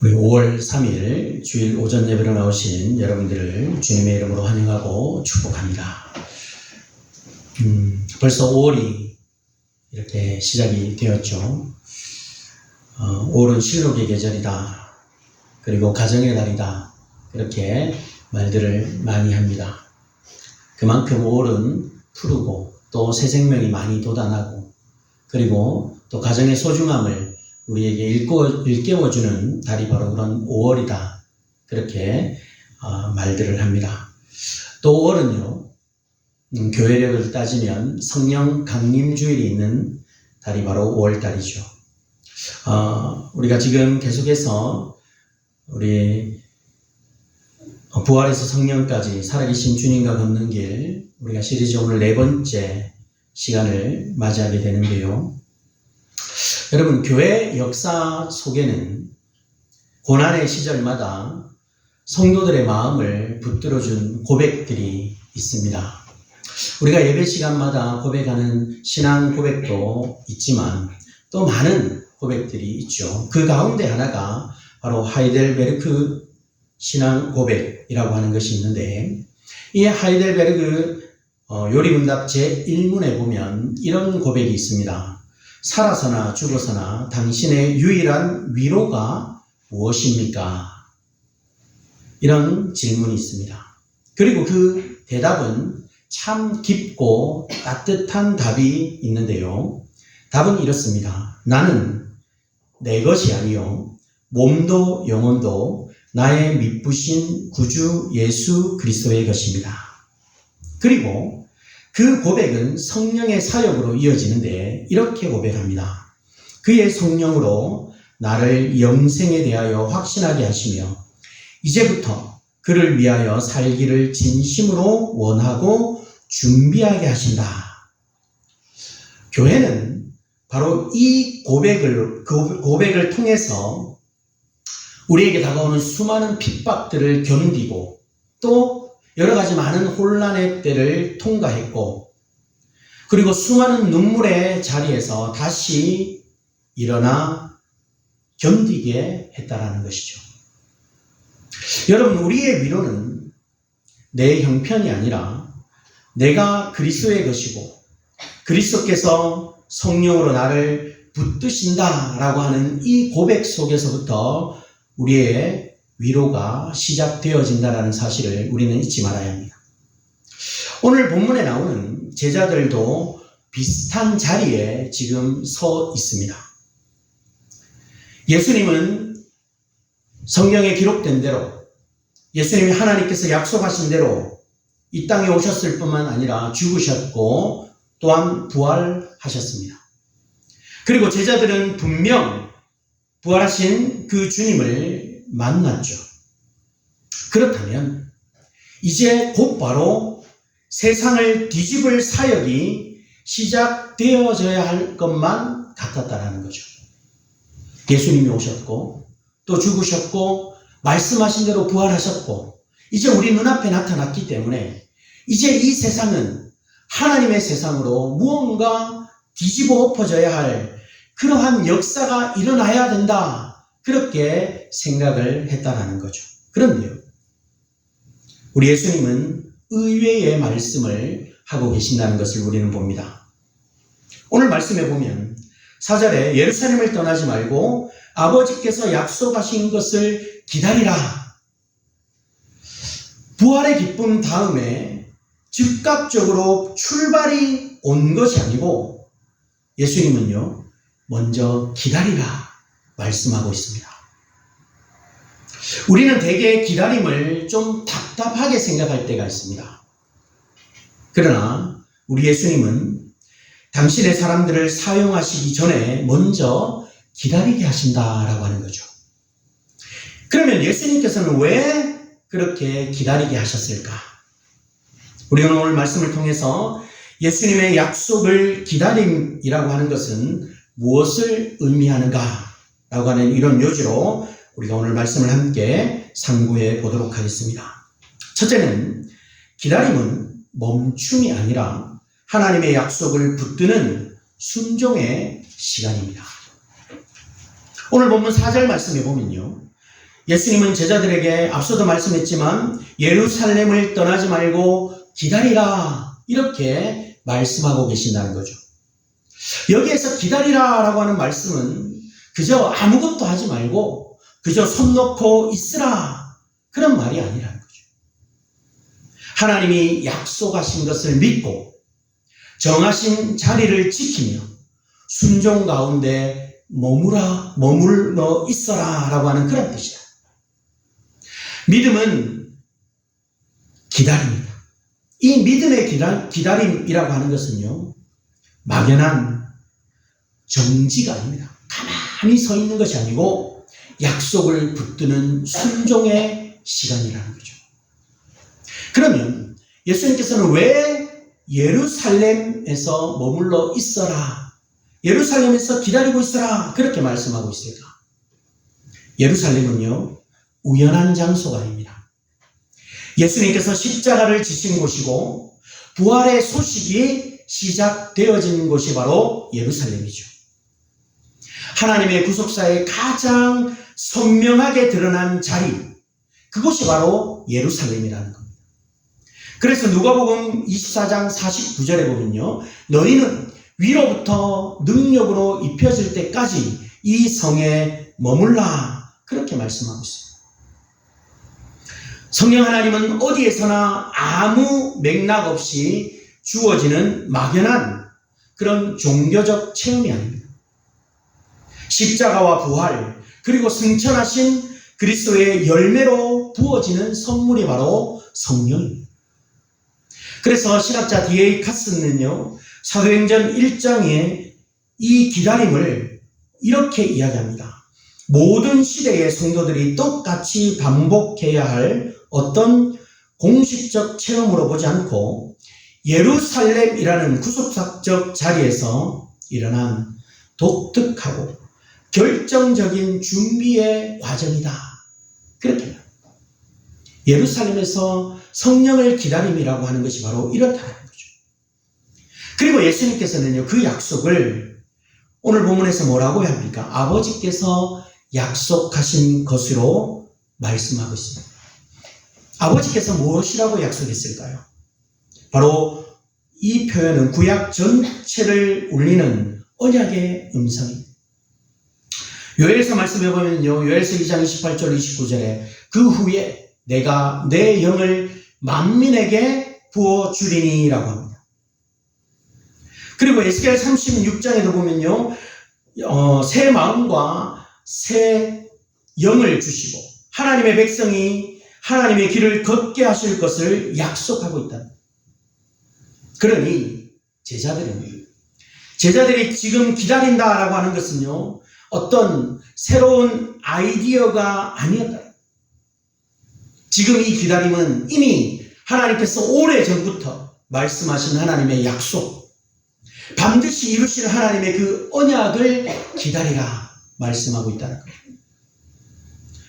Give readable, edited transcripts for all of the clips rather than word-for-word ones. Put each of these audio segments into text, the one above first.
우리 5월 3일 주일 오전 예배로 나오신 여러분들을 주님의 이름으로 환영하고 축복합니다. 벌써 5월이 이렇게 시작이 되었죠. 5월은 실록의 계절이다. 그리고 가정의 달이다. 이렇게 말들을 많이 합니다. 그만큼 5월은 푸르고 또 새 생명이 많이 돋아나고 그리고 또 가정의 소중함을 우리에게 일깨워주는 달이 바로 그런 5월이다. 그렇게 말들을 합니다. 또 5월은요, 교회력을 따지면 성령 강림주일이 있는 달이 바로 5월 달이죠. 우리가 지금 계속해서 우리 부활에서 성령까지 살아계신 주님과 걷는 길, 우리가 시리즈 오늘 4번째 시간을 맞이하게 되는데요. 여러분, 교회 역사 속에는 고난의 시절마다 성도들의 마음을 붙들어준 고백들이 있습니다. 우리가 예배 시간마다 고백하는 신앙 고백도 있지만 또 많은 고백들이 있죠. 그 가운데 하나가 바로 하이델베르크 신앙 고백이라고 하는 것이 있는데, 이 하이델베르크 요리문답 제1문에 보면 이런 고백이 있습니다. 살아서나 죽어서나 당신의 유일한 위로가 무엇입니까? 이런 질문이 있습니다. 그리고 그 대답은 참 깊고 따뜻한 답이 있는데요. 답은 이렇습니다. 나는 내 것이 아니요 몸도 영혼도 나의 미쁘신 구주 예수 그리스도의 것입니다. 그리고 그 고백은 성령의 사역으로 이어지는데 이렇게 고백합니다. 그의 성령으로 나를 영생에 대하여 확신하게 하시며 이제부터 그를 위하여 살기를 진심으로 원하고 준비하게 하신다. 교회는 바로 이 고백을 통해서 우리에게 다가오는 수많은 핍박들을 견디고 또 여러 가지 많은 혼란의 때를 통과했고 그리고 수많은 눈물의 자리에서 다시 일어나 견디게 했다라는 것이죠. 여러분, 우리의 위로는 내 형편이 아니라 내가 그리스도의 것이고 그리스도께서 성령으로 나를 붙드신다라고 하는 이 고백 속에서부터 우리의 위로가 시작되어진다는 사실을 우리는 잊지 말아야 합니다. 오늘 본문에 나오는 제자들도 비슷한 자리에 지금 서 있습니다. 예수님은 성경에 기록된 대로 예수님이 하나님께서 약속하신 대로 이 땅에 오셨을 뿐만 아니라 죽으셨고 또한 부활하셨습니다. 그리고 제자들은 분명 부활하신 그 주님을 만났죠. 그렇다면 이제 곧바로 세상을 뒤집을 사역이 시작되어져야 할 것만 같았다라는 거죠. 예수님이 오셨고 또 죽으셨고 말씀하신 대로 부활하셨고 이제 우리 눈앞에 나타났기 때문에 이제 이 세상은 하나님의 세상으로 무언가 뒤집어 엎어져야 할 그러한 역사가 일어나야 된다. 그렇게 생각을 했다라는 거죠. 그런데요, 우리 예수님은 의외의 말씀을 하고 계신다는 것을 우리는 봅니다. 오늘 말씀에 보면 4절에 예루살렘을 떠나지 말고 아버지께서 약속하신 것을 기다리라. 부활의 기쁨 다음에 즉각적으로 출발이 온 것이 아니고 예수님은요, 먼저 기다리라 말씀하고 있습니다. 우리는 대개 기다림을 좀 답답하게 생각할 때가 있습니다. 그러나 우리 예수님은 당신의 사람들을 사용하시기 전에 먼저 기다리게 하신다라고 하는 거죠. 그러면 예수님께서는 왜 그렇게 기다리게 하셨을까? 우리는 오늘 말씀을 통해서 예수님의 약속을 기다림이라고 하는 것은 무엇을 의미하는가? 라고 하는 이런 요지로 우리가 오늘 말씀을 함께 상고해 보도록 하겠습니다. 첫째는 기다림은 멈춤이 아니라 하나님의 약속을 붙드는 순종의 시간입니다. 오늘 본문 4절 말씀에 보면요, 예수님은 제자들에게 앞서도 말씀했지만 예루살렘을 떠나지 말고 기다리라 이렇게 말씀하고 계신다는 거죠. 여기에서 기다리라라고 하는 말씀은 그저 아무것도 하지 말고 그저 손 놓고 있으라 그런 말이 아니라는 거죠. 하나님이 약속하신 것을 믿고 정하신 자리를 지키며 순종 가운데 머물러 있어라 라고 하는 그런 뜻이다. 믿음은 기다립니다. 이 믿음의 기다림이라고 하는 것은요, 막연한 정지가 아닙니다. 가만히 서 있는 것이 아니고 약속을 붙드는 순종의 시간이라는 거죠. 그러면 예수님께서는 왜 예루살렘에서 머물러 있어라, 예루살렘에서 기다리고 있어라 그렇게 말씀하고 있을까? 예루살렘은요, 우연한 장소가 아닙니다. 예수님께서 십자가를 지신 곳이고 부활의 소식이 시작되어진 곳이 바로 예루살렘이죠. 하나님의 구속사에 가장 선명하게 드러난 자리, 그곳이 바로 예루살렘이라는 겁니다. 그래서 누가복음 24장 49절에 보면요, 너희는 위로부터 능력으로 입혀질 때까지 이 성에 머물라 그렇게 말씀하고 있습니다. 성령 하나님은 어디에서나 아무 맥락 없이 주어지는 막연한 그런 종교적 체험이 아닙니다. 십자가와 부활 그리고 승천하신 그리스도의 열매로 부어지는 선물이 바로 성령입니다. 그래서 신학자 D.A. 카슨은요, 사도행전 1장에 이 기다림을 이렇게 이야기합니다. 모든 시대의 성도들이 똑같이 반복해야 할 어떤 공식적 체험으로 보지 않고 예루살렘이라는 구속사적 자리에서 일어난 독특하고 결정적인 준비의 과정이다. 그렇게 말합니다. 예루살렘에서 성령을 기다림이라고 하는 것이 바로 이렇다는 거죠. 그리고 예수님께서는요, 그 약속을 오늘 본문에서 뭐라고 해야 합니까? 아버지께서 약속하신 것으로 말씀하고 있습니다. 아버지께서 무엇이라고 약속했을까요? 바로 이 표현은 구약 전체를 울리는 언약의 음성입니다. 요엘서 말씀해 보면요, 요엘서 2장 28절 29절에 그 후에 내가 내 영을 만민에게 부어주리니 라고 합니다. 그리고 에스겔 36장에도 보면요, 새 마음과 새 영을 주시고 하나님의 백성이 하나님의 길을 걷게 하실 것을 약속하고 있다. 그러니 제자들이 지금 기다린다라고 하는 것은요, 어떤 새로운 아이디어가 아니었다. 지금 이 기다림은 이미 하나님께서 오래전부터 말씀하신 하나님의 약속, 반드시 이루실 하나님의 그 언약을 기다리라 말씀하고 있다는 거예요.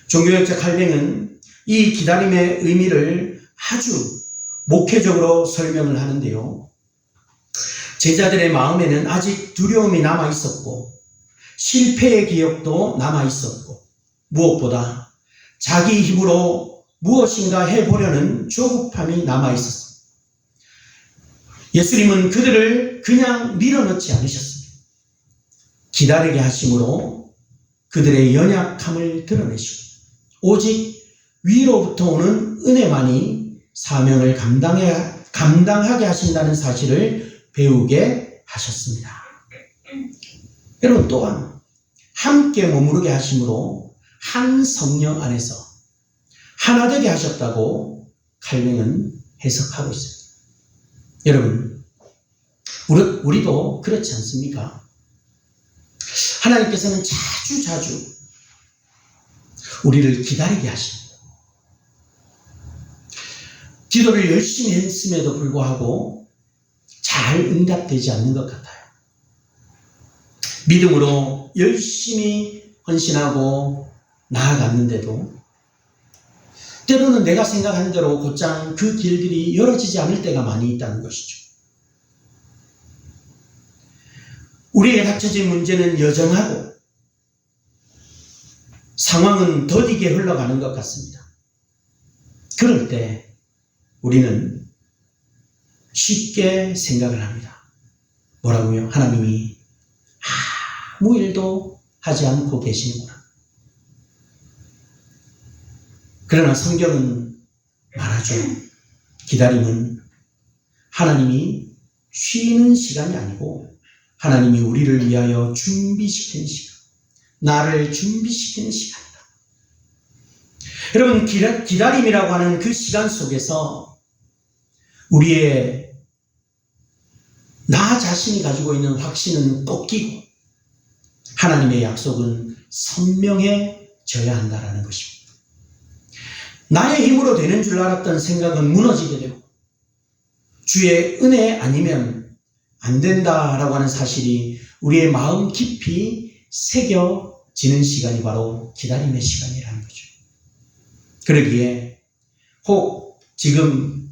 종교학자 칼뱅은 이 기다림의 의미를 아주 목회적으로 설명을 하는데요. 제자들의 마음에는 아직 두려움이 남아 있었고 실패의 기억도 남아 있었고 무엇보다 자기 힘으로 무엇인가 해보려는 조급함이 남아 있었습니다. 예수님은 그들을 그냥 밀어넣지 않으셨습니다. 기다리게 하심으로 그들의 연약함을 드러내시고 오직 위로부터 오는 은혜만이 사명을 감당하게 하신다는 사실을 배우게 하셨습니다. 여러분, 또한 함께 머무르게 하심으로 한 성령 안에서 하나 되게 하셨다고 칼뱅은 해석하고 있습니다. 여러분, 우리도 그렇지 않습니까? 하나님께서는 자주 우리를 기다리게 하십니다. 기도를 열심히 했음에도 불구하고 잘 응답되지 않는 것 같아요. 믿음으로 열심히 헌신하고 나아갔는데도 때로는 내가 생각한 대로 곧장 그 길들이 열어지지 않을 때가 많이 있다는 것이죠. 우리에게 닥쳐진 문제는 여전하고 상황은 더디게 흘러가는 것 같습니다. 그럴 때 우리는 쉽게 생각을 합니다. 뭐라고요? 하나님이 아무 일도 하지 않고 계시는구나. 그러나 성경은 말하죠. 기다림은 하나님이 쉬는 시간이 아니고 하나님이 우리를 위하여 준비시키는 시간, 나를 준비시키는 시간이다. 여러분, 기다림이라고 하는 그 시간 속에서 우리의 나 자신이 가지고 있는 확신은 꺾이고 하나님의 약속은 선명해져야 한다는 것입니다. 나의 힘으로 되는 줄 알았던 생각은 무너지게 되고 주의 은혜 아니면 안 된다라고 하는 사실이 우리의 마음 깊이 새겨지는 시간이 바로 기다림의 시간이라는 거죠. 그러기에 혹 지금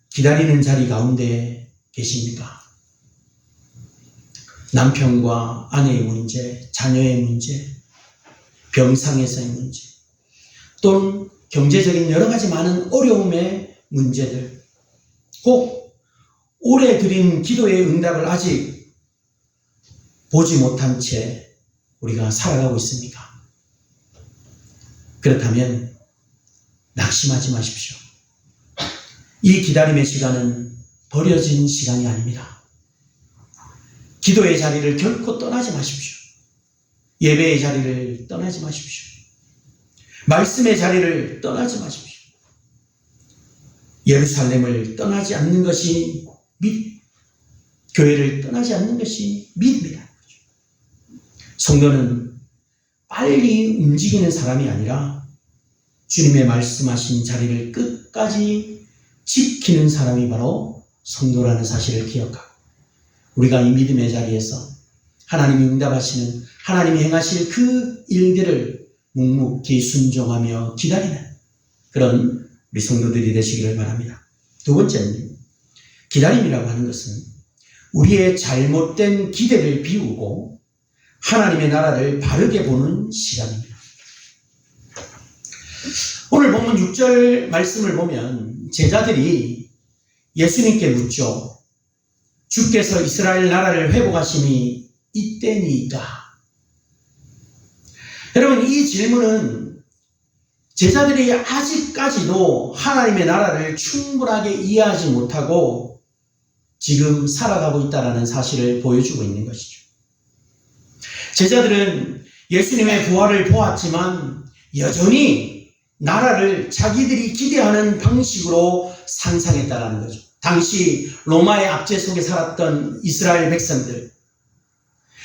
기다리는 자리 가운데 계십니까? 남편과 아내의 문제, 자녀의 문제, 병상에서의 문제, 또는 경제적인 여러 가지 많은 어려움의 문제들, 혹 오래 드린 기도의 응답을 아직 보지 못한 채 우리가 살아가고 있습니까? 그렇다면 낙심하지 마십시오. 이 기다림의 시간은 버려진 시간이 아닙니다. 기도의 자리를 결코 떠나지 마십시오. 예배의 자리를 떠나지 마십시오. 말씀의 자리를 떠나지 마십시오. 예루살렘을 떠나지 않는 것이 교회를 떠나지 않는 것이 믿음이라는 거죠. 성도는 빨리 움직이는 사람이 아니라 주님의 말씀하신 자리를 끝까지 지키는 사람이 바로 성도라는 사실을 기억하고 우리가 이 믿음의 자리에서 하나님이 응답하시는 하나님이 행하실 그 일들을 묵묵히 순종하며 기다리는 그런 우리 성도들이 되시기를 바랍니다. 두 번째는 기다림이라고 하는 것은 우리의 잘못된 기대를 비우고 하나님의 나라를 바르게 보는 시간입니다. 오늘 본문 6절 말씀을 보면 제자들이 예수님께 묻죠. 주께서 이스라엘 나라를 회복하심이 이때니까. 여러분, 이 질문은 제자들이 아직까지도 하나님의 나라를 충분하게 이해하지 못하고 지금 살아가고 있다는 사실을 보여주고 있는 것이죠. 제자들은 예수님의 부활을 보았지만 여전히 나라를 자기들이 기대하는 방식으로 상상했다는 거죠. 당시 로마의 압제 속에 살았던 이스라엘 백성들,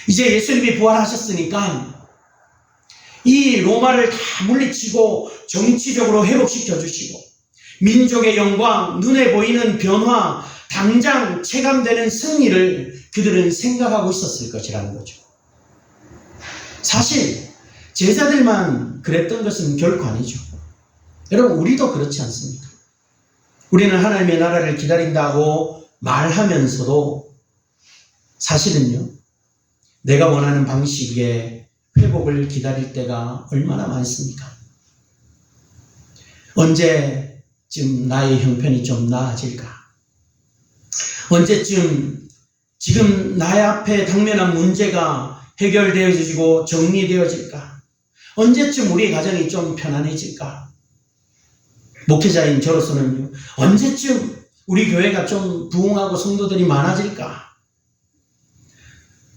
이제 예수님이 부활하셨으니까 이 로마를 다 물리치고 정치적으로 회복시켜 주시고 민족의 영광, 눈에 보이는 변화, 당장 체감되는 승리를 그들은 생각하고 있었을 것이라는 거죠. 사실 제자들만 그랬던 것은 결코 아니죠. 여러분, 우리도 그렇지 않습니까? 우리는 하나님의 나라를 기다린다고 말하면서도 사실은요, 내가 원하는 방식의 회복을 기다릴 때가 얼마나 많습니까? 언제쯤 나의 형편이 좀 나아질까? 언제쯤 지금 나의 앞에 당면한 문제가 해결되어지고 정리되어질까? 언제쯤 우리의 가정이 좀 편안해질까? 목회자인 저로서는요, 언제쯤 우리 교회가 좀 부흥하고 성도들이 많아질까?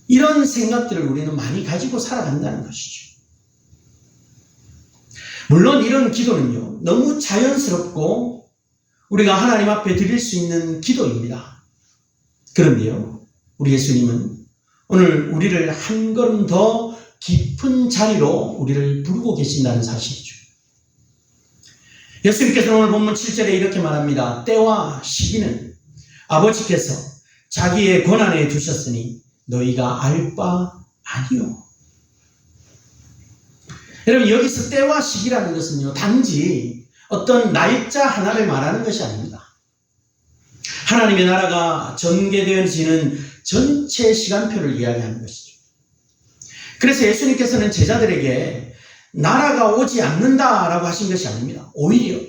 이런 생각들을 우리는 많이 가지고 살아간다는 것이죠. 물론 이런 기도는요, 너무 자연스럽고 우리가 하나님 앞에 드릴 수 있는 기도입니다. 그런데요, 우리 예수님은 오늘 우리를 한 걸음 더 깊은 자리로 우리를 부르고 계신다는 사실이죠. 예수님께서는 오늘 본문 7절에 이렇게 말합니다. 때와 시기는 아버지께서 자기의 권한에 두셨으니 너희가 알 바 아니요. 여러분, 여기서 때와 시기라는 것은요, 단지 어떤 날짜 하나를 말하는 것이 아닙니다. 하나님의 나라가 전개되어지는 전체 시간표를 이야기하는 것이죠. 그래서 예수님께서는 제자들에게 나라가 오지 않는다라고 하신 것이 아닙니다. 오히려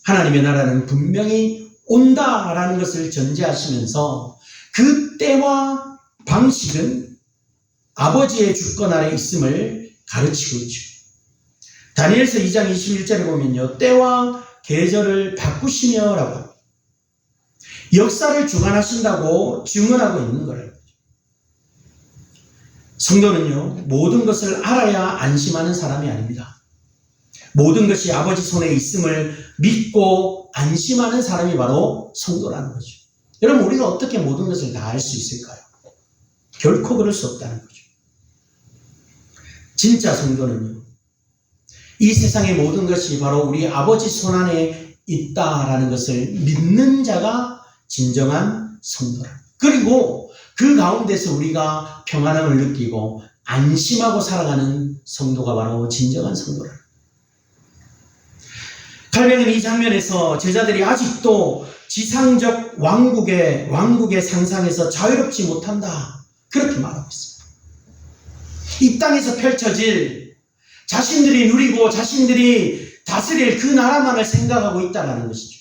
하나님의 나라는 분명히 온다라는 것을 전제하시면서 그 때와 방식은 아버지의 주권 아래 있음을 가르치고 있죠. 다니엘서 2장 21절에 보면요, 때와 계절을 바꾸시며 라고 합니다. 역사를 주관하신다고 증언하고 있는 거예요. 성도는요, 모든 것을 알아야 안심하는 사람이 아닙니다. 모든 것이 아버지 손에 있음을 믿고 안심하는 사람이 바로 성도라는 거죠. 여러분, 우리가 어떻게 모든 것을 다 알 수 있을까요? 결코 그럴 수 없다는 거죠. 진짜 성도는요, 이 세상의 모든 것이 바로 우리 아버지 손 안에 있다라는 것을 믿는 자가 진정한 성도라. 그리고 그 가운데서 우리가 평안함을 느끼고 안심하고 살아가는 성도가 바로 진정한 성도라. 갈매는 이 장면에서 제자들이 아직도 지상적 왕국의 상상에서 자유롭지 못한다, 그렇게 말하고 있습니다. 이 땅에서 펼쳐질 자신들이 누리고 자신들이 다스릴 그 나라만을 생각하고 있다는 것이죠.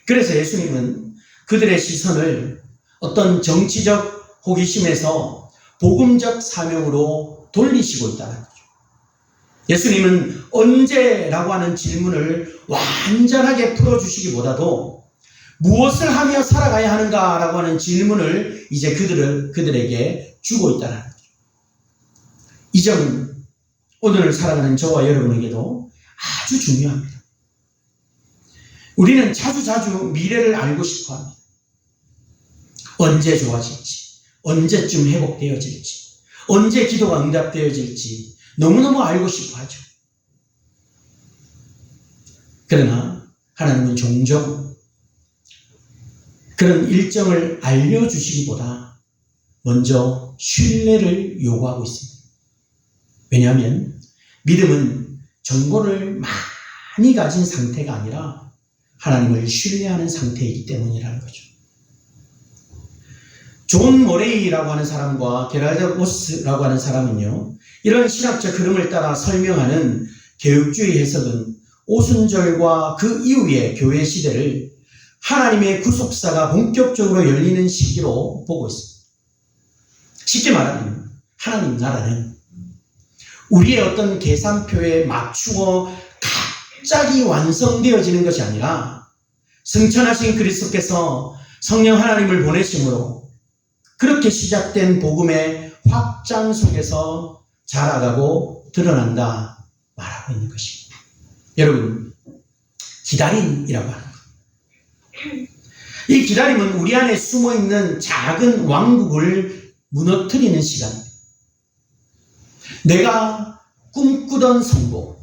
그래서 예수님은 그들의 시선을 어떤 정치적 호기심에서 복음적 사명으로 돌리시고 있다는 거죠. 예수님은 언제라고 하는 질문을 완전하게 풀어주시기보다도 무엇을 하며 살아가야 하는가라고 하는 질문을 이제 그들에게 주고 있다는 거죠. 이 점은 오늘 살아가는 저와 여러분에게도 아주 중요합니다. 우리는 자주 미래를 알고 싶어 합니다. 언제 좋아질지, 언제쯤 회복되어질지, 언제 기도가 응답되어질지 너무너무 알고 싶어 하죠. 그러나 하나님은 종종 그런 일정을 알려주시기보다 먼저 신뢰를 요구하고 있습니다. 왜냐하면 믿음은 정보를 많이 가진 상태가 아니라 하나님을 신뢰하는 상태이기 때문이라는 거죠. 존 모레이라고 하는 사람과 게랄드 모스라고 하는 사람은요, 이런 신학적 흐름을 따라 설명하는 개혁주의 해석은 오순절과 그 이후의 교회 시대를 하나님의 구속사가 본격적으로 열리는 시기로 보고 있습니다. 쉽게 말하면 하나님 나라는 우리의 어떤 계산표에 맞추어 갑자기 완성되어지는 것이 아니라 승천하신 그리스도께서 성령 하나님을 보내심으로 그렇게 시작된 복음의 확장 속에서 자라가고 드러난다 말하고 있는 것입니다. 여러분, 기다림이라고 하는 것. 이 기다림은 우리 안에 숨어있는 작은 왕국을 무너뜨리는 시간입니다. 내가 꿈꾸던 성공,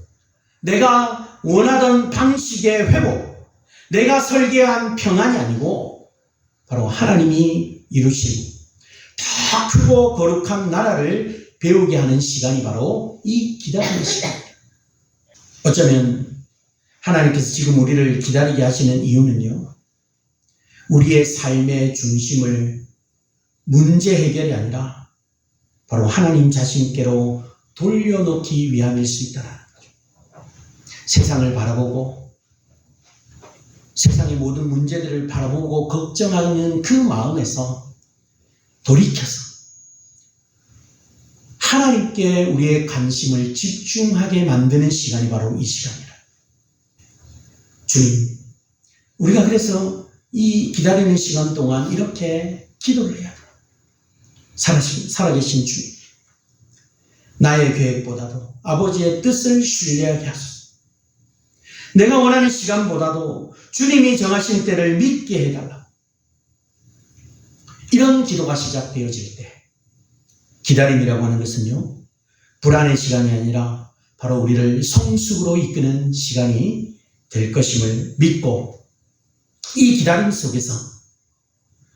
내가 원하던 방식의 회복, 내가 설계한 평안이 아니고 바로 하나님이 이루신 더 크고 거룩한 나라를 배우게 하는 시간이 바로 이 기다리는 시간입니다. 어쩌면 하나님께서 지금 우리를 기다리게 하시는 이유는요, 우리의 삶의 중심을 문제 해결이 아니라 바로 하나님 자신께로 돌려놓기 위함일 수 있다는 거죠. 세상을 바라보고 세상의 모든 문제들을 바라보고 걱정하는 그 마음에서 돌이켜서 하나님께 우리의 관심을 집중하게 만드는 시간이 바로 이 시간이라. 주님, 우리가 그래서 이 기다리는 시간 동안 이렇게 기도를 해야 돼요. 살아계신 주님, 나의 계획보다도 아버지의 뜻을 신뢰하게 하소서. 내가 원하는 시간보다도 주님이 정하신 때를 믿게 해달라. 이런 기도가 시작되어질 때 기다림이라고 하는 것은요, 불안의 시간이 아니라 바로 우리를 성숙으로 이끄는 시간이 될 것임을 믿고, 이 기다림 속에서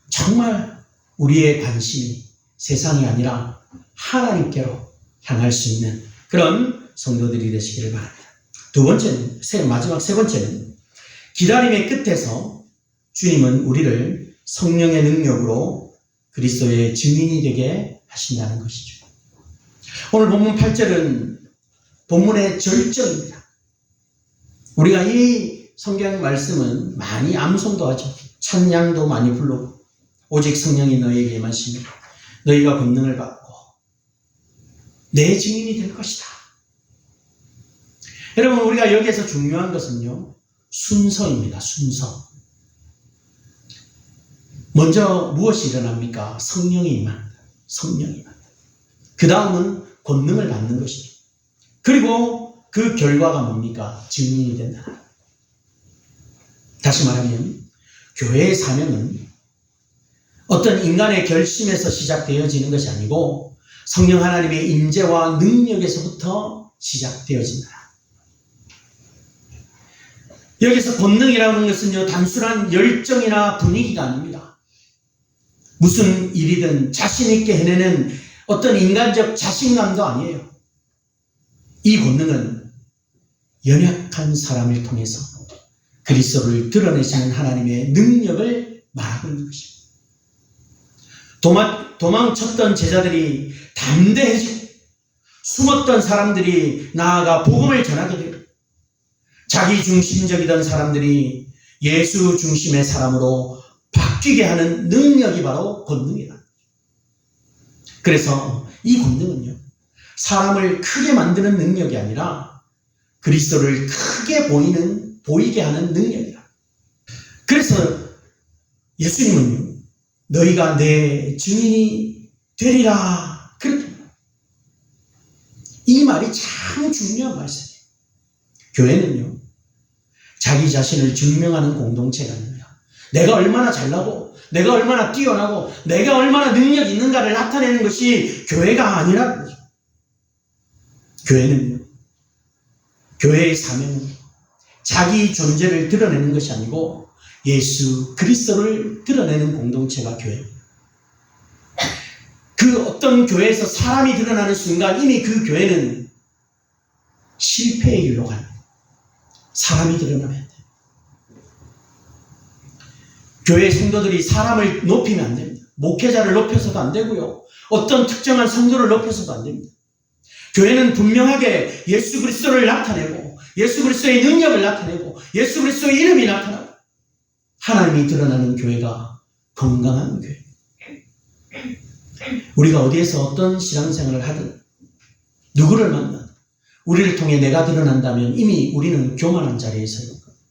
정말 우리의 관심이 세상이 아니라 하나님께로 향할 수 있는 그런 성도들이 되시기를 바랍니다. 두 번째는, 마지막 세 번째는, 기다림의 끝에서 주님은 우리를 성령의 능력으로 그리스도의 증인이 되게 하신다는 것이죠. 오늘 본문 8절은 본문의 절정입니다. 우리가 이 성경 말씀은 많이 암송도 하죠. 찬양도 많이 부르고 오직 성령이 너에게 임하시면 너희가 권능을 받고 내 증인이 될 것이다. 여러분, 우리가 여기에서 중요한 것은요, 순서입니다. 순서. 먼저 무엇이 일어납니까? 성령이 임한다. 성령이 임한다. 그 다음은 권능을 받는 것이죠. 그리고 그 결과가 뭡니까? 증인이 된다. 다시 말하면 교회의 사명은 어떤 인간의 결심에서 시작되어지는 것이 아니고 성령 하나님의 임재와 능력에서부터 시작되어진다. 여기서 권능이라는 것은요, 단순한 열정이나 분위기가 아닙니다. 무슨 일이든 자신 있게 해내는 어떤 인간적 자신감도 아니에요. 이 권능은 연약한 사람을 통해서 그리스도를 드러내시는 하나님의 능력을 말하고 있는 것입니다. 도망쳤던 제자들이 담대해지고 숨었던 사람들이 나아가 복음을 전하게 되고 자기 중심적이던 사람들이 예수 중심의 사람으로 바뀌게 하는 능력이 바로 권능이다. 그래서 이 권능은요, 사람을 크게 만드는 능력이 아니라 그리스도를 크게 보이게 하는 능력이다. 그래서 예수님은요, 너희가 내 증인이 되리라. 그렇게 합니다. 이 말이 참 중요한 말씀이에요. 교회는요, 자기 자신을 증명하는 공동체가 아닙니다. 내가 얼마나 잘나고 내가 얼마나 뛰어나고 내가 얼마나 능력 있는가를 나타내는 것이 교회가 아니라는 거죠. 교회는요, 교회의 사명은 자기 존재를 드러내는 것이 아니고 예수 그리스도를 드러내는 공동체가 교회입니다. 그 어떤 교회에서 사람이 드러나는 순간 이미 그 교회는 실패의 길로 갑니다. 사람이 드러나면 안 돼요. 교회 성도들이 사람을 높이면 안 됩니다. 목회자를 높여서도 안 되고요. 어떤 특정한 성도를 높여서도 안 됩니다. 교회는 분명하게 예수 그리스도를 나타내고 예수 그리스도의 능력을 나타내고 예수 그리스도의 이름이 나타나고 하나님이 드러나는 교회가 건강한 교회. 우리가 어디에서 어떤 신앙생활을 하든 누구를 만나든 우리를 통해 내가 드러난다면 이미 우리는 교만한 자리에 서 있는 겁니다.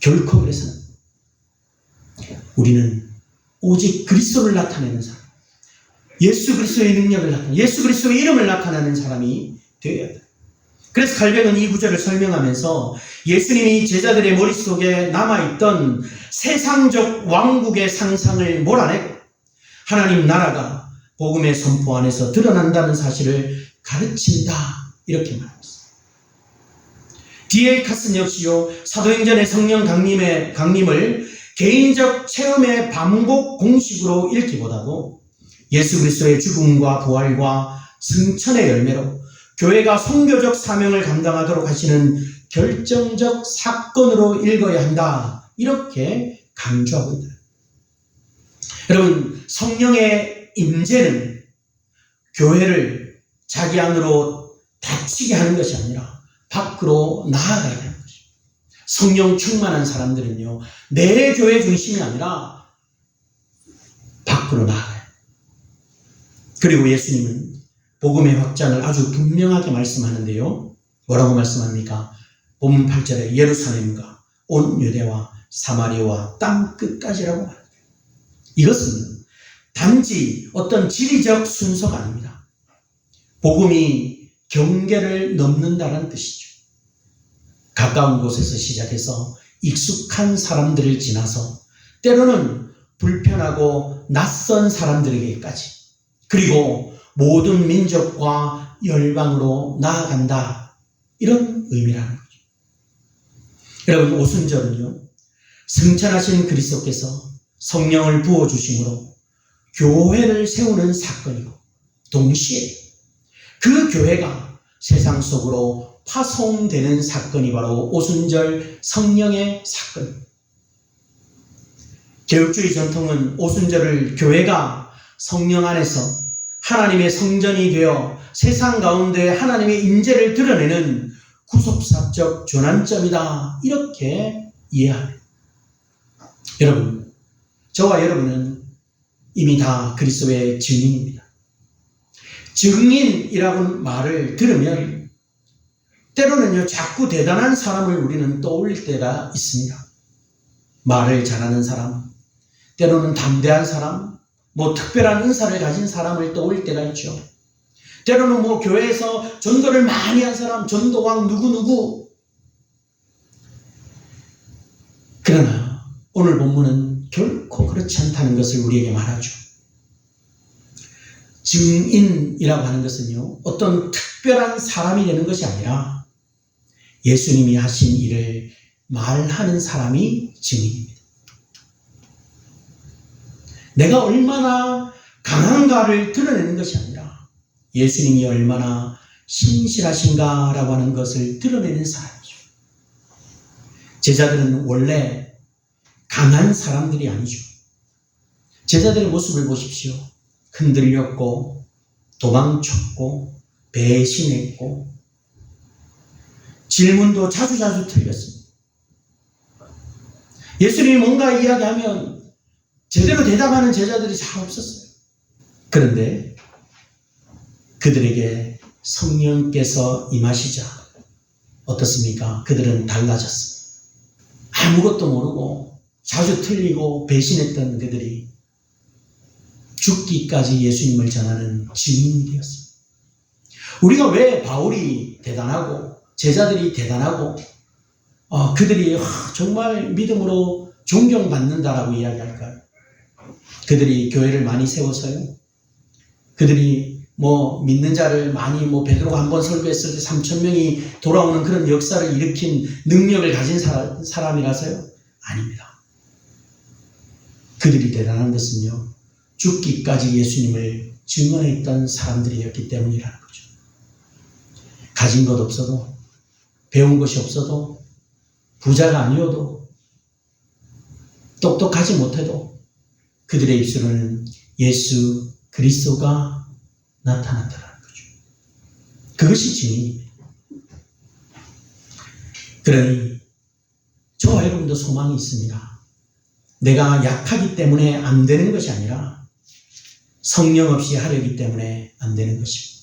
결코 그래서는 우리는 오직 그리스도를 나타내는 사람, 예수 그리스도의 능력을 나타내는, 예수 그리스도의 이름을 나타내는 사람이 되어야 합니다. 그래서 칼뱅은 이 구절을 설명하면서 예수님이 제자들의 머릿속에 남아있던 세상적 왕국의 상상을 몰아내고 하나님 나라가 복음의 선포 안에서 드러난다는 사실을 가르친다. 이렇게 말합니다. D.A. 카슨 역시요, 사도행전의 성령 강림을 개인적 체험의 반복 공식으로 읽기보다도 예수 그리스도의 죽음과 부활과 승천의 열매로 교회가 선교적 사명을 감당하도록 하시는 결정적 사건으로 읽어야 한다. 이렇게 강조하고 있다. 여러분, 성령의 임재는 교회를 자기 안으로 닫히게 하는 것이 아니라 밖으로 나아가야 하는 것입니다. 성령 충만한 사람들은요, 내 교회 중심이 아니라 밖으로 나아가요. 그리고 예수님은 복음의 확장을 아주 분명하게 말씀하는데요. 뭐라고 말씀합니까? 본문 8절에 예루살렘과 온 유대와 사마리아와 땅 끝까지라고 말합니다. 이것은 단지 어떤 지리적 순서가 아닙니다. 복음이 경계를 넘는다는 뜻이죠. 가까운 곳에서 시작해서 익숙한 사람들을 지나서 때로는 불편하고 낯선 사람들에게까지 그리고 모든 민족과 열방으로 나아간다. 이런 의미라는 거죠. 여러분, 오순절은요, 승천하신 그리스도께서 성령을 부어주심으로 교회를 세우는 사건이고 동시에 그 교회가 세상 속으로 파송되는 사건이 바로 오순절 성령의 사건입니다. 개혁주의 전통은 오순절을 교회가 성령 안에서 하나님의 성전이 되어 세상 가운데 하나님의 임재를 드러내는 구속사적 전환점이다. 이렇게 이해합니다. 여러분, 저와 여러분은 이미 다 그리스도의 증인입니다. 증인이라는 말을 들으면 때로는요, 자꾸 대단한 사람을 우리는 떠올릴 때가 있습니다. 말을 잘하는 사람, 때로는 담대한 사람, 특별한 은사를 가진 사람을 떠올릴 때가 있죠. 때로는 교회에서 전도를 많이 한 사람, 전도왕 누구누구. 그러나 오늘 본문은 결코 그렇지 않다는 것을 우리에게 말하죠. 증인이라고 하는 것은요, 어떤 특별한 사람이 되는 것이 아니라 예수님이 하신 일을 말하는 사람이 증인입니다. 내가 얼마나 강한가를 드러내는 것이 아니라 예수님이 얼마나 신실하신가라고 하는 것을 드러내는 사람이죠. 제자들은 원래 강한 사람들이 아니죠. 제자들의 모습을 보십시오. 흔들렸고, 도망쳤고, 배신했고, 질문도 자주 틀렸습니다. 예수님이 뭔가 이야기하면 제대로 대답하는 제자들이 잘 없었어요. 그런데 그들에게 성령께서 임하시자 어떻습니까? 그들은 달라졌습니다. 아무것도 모르고 자주 틀리고 배신했던 그들이 죽기까지 예수님을 전하는 증인이 되었습니다. 우리가 왜 바울이 대단하고 제자들이 대단하고 그들이 정말 믿음으로 존경받는다라고 이야기할까요? 그들이 교회를 많이 세워서요. 그들이 믿는 자를 많이 베드로가 한번 설교했을 때 3,000명이 돌아오는 그런 역사를 일으킨 능력을 가진 사람이라서요? 아닙니다. 그들이 대단한 것은요, 죽기까지 예수님을 증언했던 사람들이었기 때문이라는 거죠. 가진 것 없어도, 배운 것이 없어도, 부자가 아니어도, 똑똑하지 못해도 그들의 입술로는 예수 그리스도가 나타났다는 거죠. 그것이 증인입니다. 그러니 저와 여러분도 소망이 있습니다. 내가 약하기 때문에 안 되는 것이 아니라 성령 없이 하려기 때문에 안 되는 것입니다.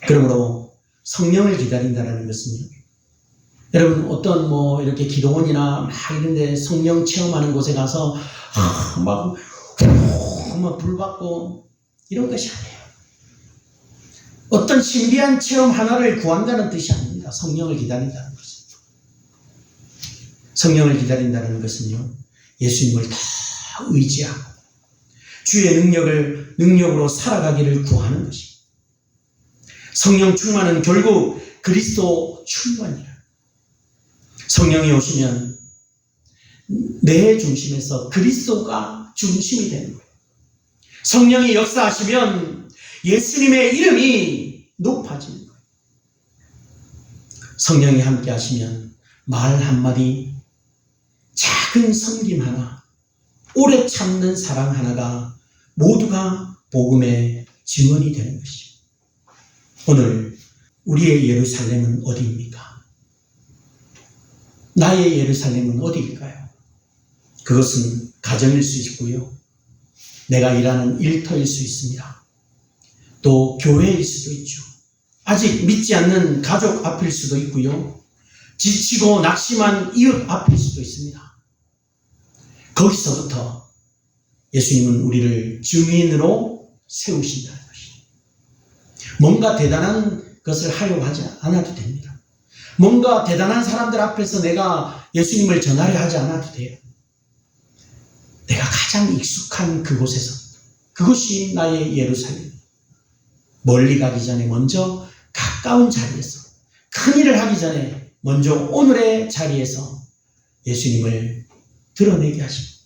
그러므로 성령을 기다린다는 것은요, 여러분 어떤 이렇게 기도원이나 이런 데 성령 체험하는 곳에 가서 막 불 받고 이런 것이 아니에요. 어떤 신비한 체험 하나를 구한다는 뜻이 아닙니다. 성령을 기다린다는 것은. 성령을 기다린다는 것은요, 예수님을 다 의지하고 주의 능력으로 살아가기를 구하는 것입니다. 성령 충만은 결국 그리스도 충만이라. 성령이 오시면 내 중심에서 그리스도가 중심이 되는 거예요. 성령이 역사하시면 예수님의 이름이 높아지는 거예요. 성령이 함께 하시면 말 한마디, 작은 섬김 하나, 오래 참는 사랑 하나가 모두가 복음의 증언이 되는 것입니다. 오늘 우리의 예루살렘은 어디입니까? 나의 예루살렘은 어디일까요? 그것은 가정일 수 있고요. 내가 일하는 일터일 수 있습니다. 또 교회일 수도 있죠. 아직 믿지 않는 가족 앞일 수도 있고요. 지치고 낙심한 이웃 앞일 수도 있습니다. 거기서부터 예수님은 우리를 증인으로 세우신다는 것입니다. 뭔가 대단한 것을 하려고 하지 않아도 됩니다. 뭔가 대단한 사람들 앞에서 내가 예수님을 전하려 하지 않아도 돼요. 내가 가장 익숙한 그곳에서, 그것이 나의 예루살렘. 멀리 가기 전에 먼저 가까운 자리에서, 큰 일을 하기 전에 먼저 오늘의 자리에서 예수님을 드러내게 하십니다.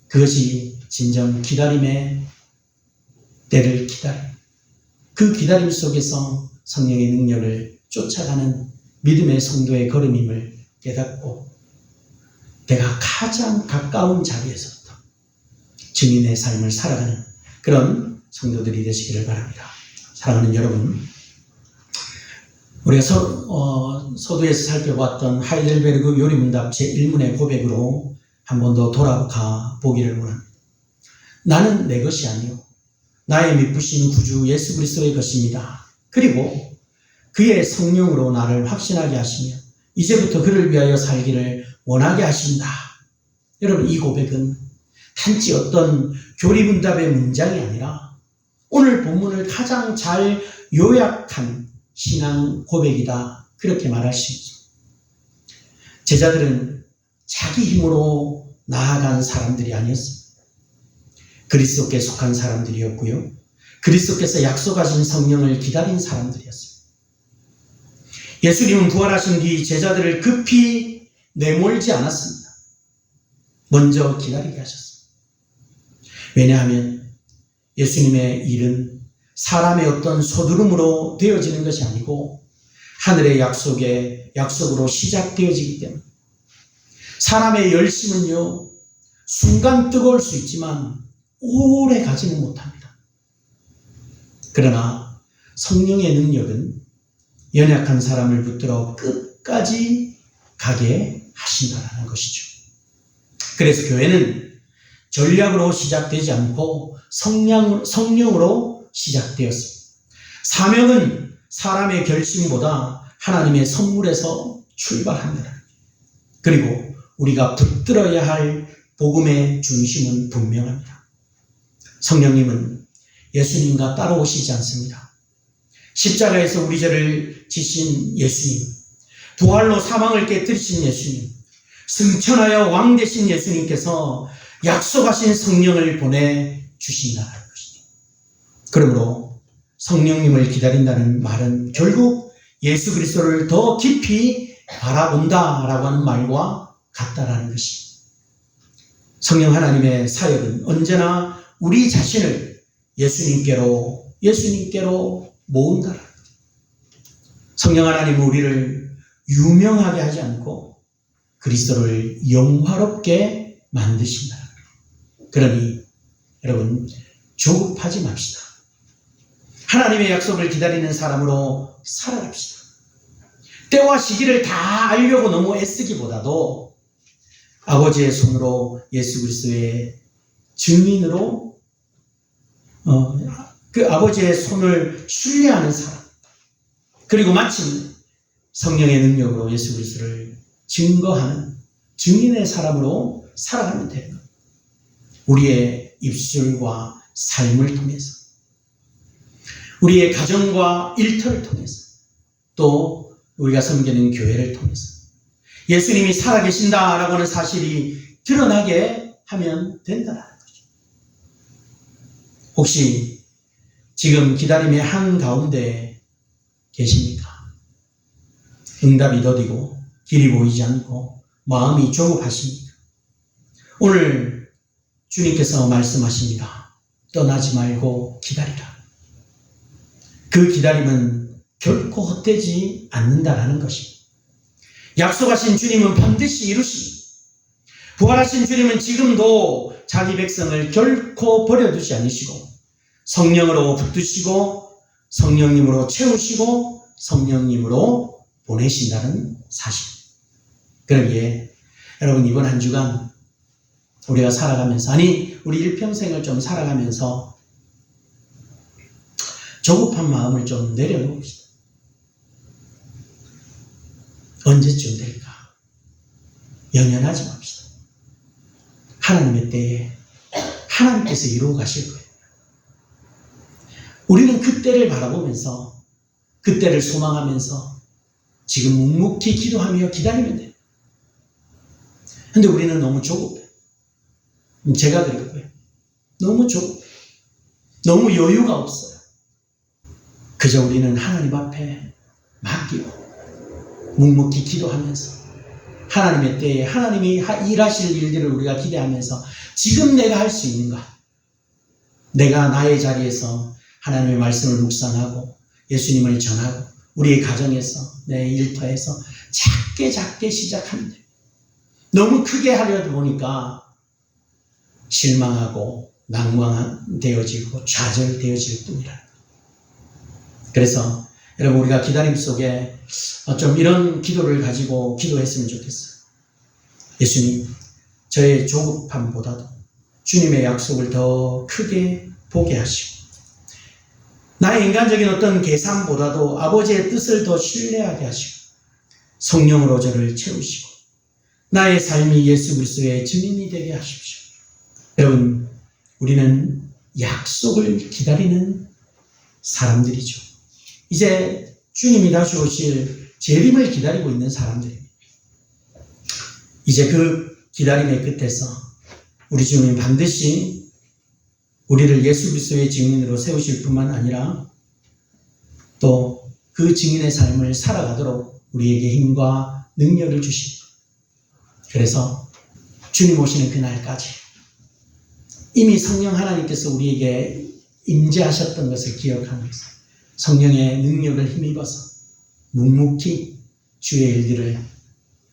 그것이 진정 기다림의 때를 기다림, 그 기다림 속에서 성령의 능력을 쫓아가는 믿음의 성도의 걸음임을 깨닫고 내가 가장 가까운 자리에서부터 증인의 삶을 살아가는 그런 성도들이 되시기를 바랍니다. 사랑하는 여러분, 우리가 서두에서 살펴봤던 하이델베르그 요리문답 제1문의 고백으로 한 번 더 돌아가 보기를 원합니다. 나는 내 것이 아니요 나의 믿으신 구주 예수 그리스도의 것입니다. 그리고 그의 성령으로 나를 확신하게 하시며 이제부터 그를 위하여 살기를 원하게 하신다. 여러분, 이 고백은 단지 어떤 교리문답의 문장이 아니라 오늘 본문을 가장 잘 요약한 신앙 고백이다. 그렇게 말할 수 있죠. 제자들은 자기 힘으로 나아간 사람들이 아니었습니다. 그리스도께 속한 사람들이었고요. 그리스도께서 약속하신 성령을 기다린 사람들이었습니다. 예수님은 부활하신 뒤 제자들을 급히 내몰지 않았습니다. 먼저 기다리게 하셨습니다. 왜냐하면 예수님의 일은 사람의 어떤 서두름으로 되어지는 것이 아니고 하늘의 약속으로 시작되어지기 때문에 사람의 열심은요, 순간 뜨거울 수 있지만 오래 가지는 못합니다. 그러나 성령의 능력은 연약한 사람을 붙들어 끝까지 가게 하신다는 것이죠. 그래서 교회는 전략으로 시작되지 않고 성령으로 시작되었습니다. 사명은 사람의 결심보다 하나님의 선물에서 출발합니다. 그리고 우리가 붙들어야 할 복음의 중심은 분명합니다. 성령님은 예수님과 따라오시지 않습니다. 십자가에서 우리 죄를 지신 예수님, 부활로 사망을 깨뜨리신 예수님, 승천하여 왕 되신 예수님께서 약속하신 성령을 보내주신다는 것이죠. 그러므로 성령님을 기다린다는 말은 결국 예수 그리스도를 더 깊이 바라본다라고 하는 말과 같다라는 것입니다. 성령 하나님의 사역은 언제나 우리 자신을 예수님께로 모은다라는 거죠. 성령 하나님은 우리를 유명하게 하지 않고 그리스도를 영화롭게 만드신다라는 거예요. 그러니 여러분, 조급하지 맙시다. 하나님의 약속을 기다리는 사람으로 살아갑시다. 때와 시기를 다 알려고 너무 애쓰기보다도 아버지의 손으로 예수 그리스도의 증인으로 그 아버지의 손을 신뢰하는 사람, 그리고 마침 성령의 능력으로 예수 그리스도를 증거하는 증인의 사람으로 살아가면 되는 겁니다. 우리의 입술과 삶을 통해서, 우리의 가정과 일터를 통해서, 또 우리가 섬기는 교회를 통해서 예수님이 살아계신다라고 하는 사실이 드러나게 하면 된다는 거죠. 혹시 지금 기다림의 한가운데 계십니까? 응답이 더디고 길이 보이지 않고 마음이 조급하십니까? 오늘 주님께서 말씀하십니다. 떠나지 말고 기다리라. 그 기다림은 결코 헛되지 않는다라는 것입니다. 약속하신 주님은 반드시 이루시고 부활하신 주님은 지금도 자기 백성을 결코 버려두지 않으시고 성령으로 붙드시고 성령님으로 채우시고 성령님으로 보내신다는 사실. 그러기에 여러분, 이번 한 주간 우리가 살아가면서, 우리 일평생을 좀 살아가면서 조급한 마음을 좀 내려놓읍시다. 언제쯤 될까? 연연하지 맙시다. 하나님의 때에 하나님께서 이루어 가실 거예요. 우리는 그때를 바라보면서, 그때를 소망하면서 지금 묵묵히 기도하며 기다리면 돼요. 근데 우리는 너무 조급해요. 제가 그랬고요. 너무 조급해요. 너무 여유가 없어요. 그저 우리는 하나님 앞에 맡기고 묵묵히 기도하면서 하나님의 때에 하나님이 일하실 일들을 우리가 기대하면서 지금 내가 할 수 있는가? 내가 나의 자리에서 하나님의 말씀을 묵상하고 예수님을 전하고 우리의 가정에서, 내 일터에서 작게 시작하면 돼요. 너무 크게 하려다 보니까 실망하고 낭망되어지고 좌절되어질 뿐이라. 그래서 여러분, 우리가 기다림 속에 좀 이런 기도를 가지고 기도했으면 좋겠어요. 예수님, 저의 조급함보다도 주님의 약속을 더 크게 보게 하시고, 나의 인간적인 어떤 계산보다도 아버지의 뜻을 더 신뢰하게 하시고, 성령으로 저를 채우시고, 나의 삶이 예수 그리스도의 증인이 되게 하십시오. 여러분, 우리는 약속을 기다리는 사람들이죠. 이제 주님이 다시 오실 재림을 기다리고 있는 사람들입니다. 이제 그 기다림의 끝에서 우리 주님 반드시 우리를 예수 그리스도의 증인으로 세우실 뿐만 아니라 또 그 증인의 삶을 살아가도록 우리에게 힘과 능력을 주십니다. 그래서 주님 오시는 그날까지 이미 성령 하나님께서 우리에게 임재하셨던 것을 기억하면서 성령의 능력을 힘입어서 묵묵히 주의 일들을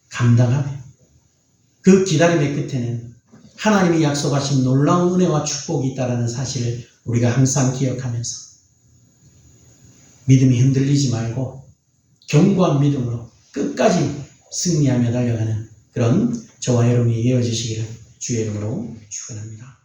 감당하며 그 기다림의 끝에는 하나님이 약속하신 놀라운 은혜와 축복이 있다는 사실을 우리가 항상 기억하면서 믿음이 흔들리지 말고 견고한 믿음으로 끝까지 승리하며 달려가는 그런 저와 여러분이 이어지시기를 주의 이름으로 축원합니다.